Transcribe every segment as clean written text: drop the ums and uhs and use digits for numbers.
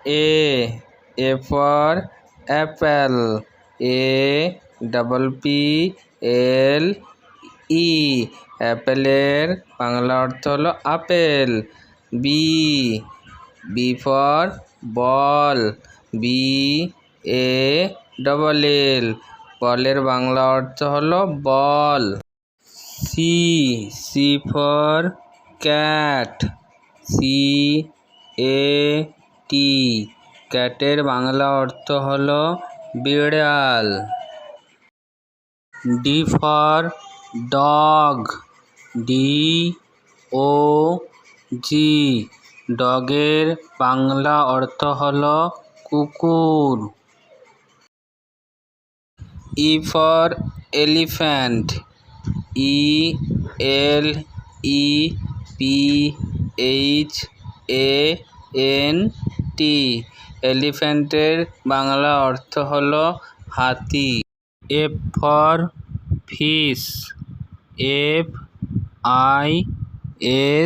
A for apple. APPLE অ্যাপেলের বাংলা অর্থ হলো apple. B for ball. BALL বলের বাংলা অর্থ হলো বল। C for cat। CAT ক্যাটের Bangla অর্থ হলো বিড়াল। D for dog। DOG ডগের Bangla অর্থ হলো কুকুর। E for elephant। ELEPHANT এলিফ্যান্টের Bangla অর্থ হলো হাতি। F for fish।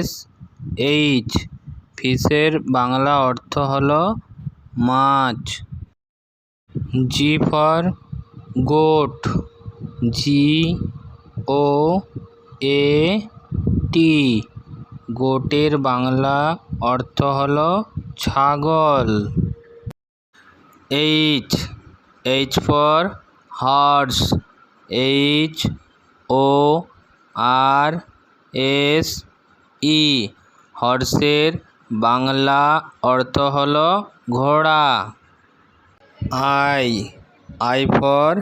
FISH ফিশের Bangla অর্থ হলো মাছ। G for goat। GOAT গোটের Bangla অর্থ হলো ছাগল। H for horse। HORSE হর্সের Bangla অর্থ হলো ঘোড়া। I for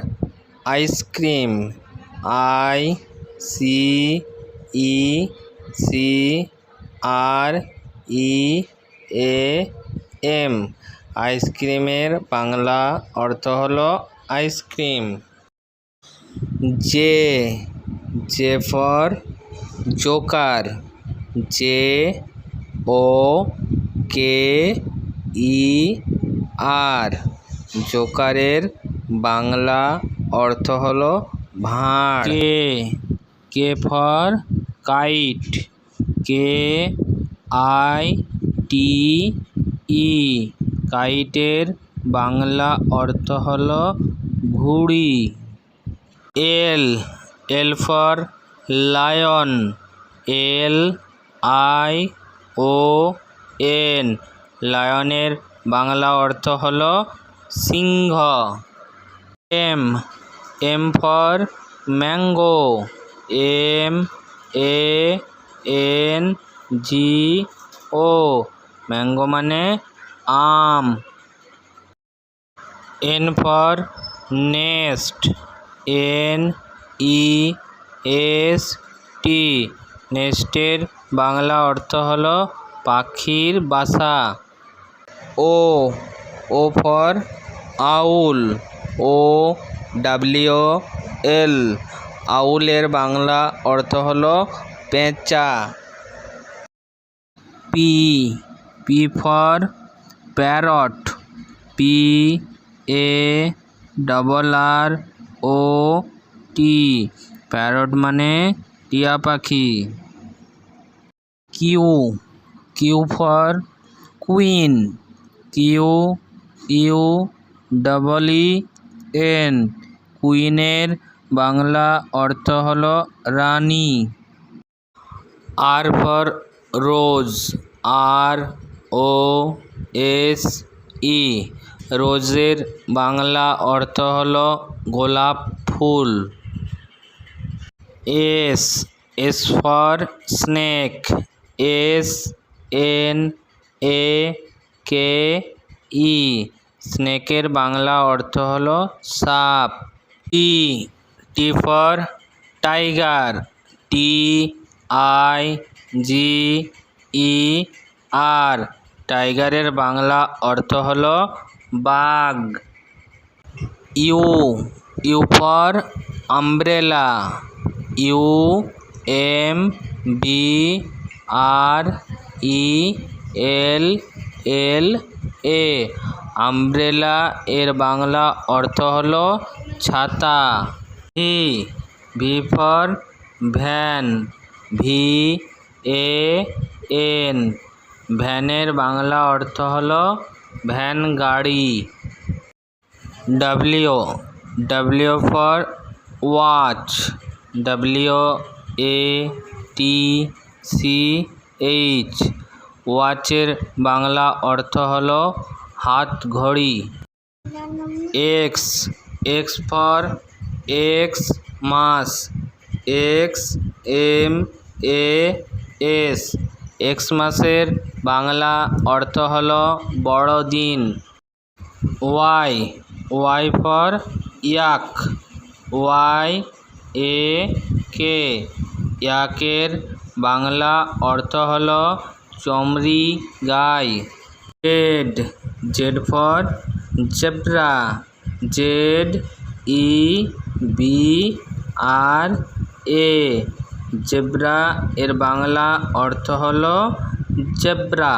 ice cream. ICCREAM আইসক্রিমের বাংলা অর্থ হলো ice cream. J for joker. JOKER জোকারের বাংলা অর্থ হলো ভাঁড়। K for kite. KITE কাইটের বাংলা অর্থ হলো ঘুড়ি। L for lion. LION লায়নের বাংলা অর্থ হলো সিংহ। M for mango. MANGO mango মানে আম। N for nest. NEST নেস্টের বাংলা অর্থ হলো পাখির বাসা। O for owl. OWL আউলের Bangla অর্থ হলো পেঁচা। P for parrot. PARROT parrot মানে টিয়া পাখি। Q for queen. QUEEN কুইনের বাংলা অর্থ হলো রানী। R for rose. ROSE রোজের বাংলা অর্থ হলো গোলাপ ফুল। S for snake. SNAKE স্নেকের বাংলা অর্থ হলো সাপ। T for tiger. TIGER টাইগারের বাংলা অর্থ হলো বাঘ। U for umbrella. UMBRELLA umbrella এর বাংলা অর্থ হলো ছাতা। V for van. VAN ভ্যানের বাংলা অর্থ হলো ভ্যান গাড়ি। W W for watch, WATCH, ওয়াচের বাংলা অর্থ হলো হাত ঘড়ি। X X for Xmas, XMAS, এক্স মাসের বাংলা অর্থ হলো বড়দিন। Y Y for yak, YAK, ইয়াকের বাংলা অর্থ হলো চমড়ি গাই। Z Z for zebra, ZEBRA, zebra এর বাংলা অর্থ হলো জেব্রা।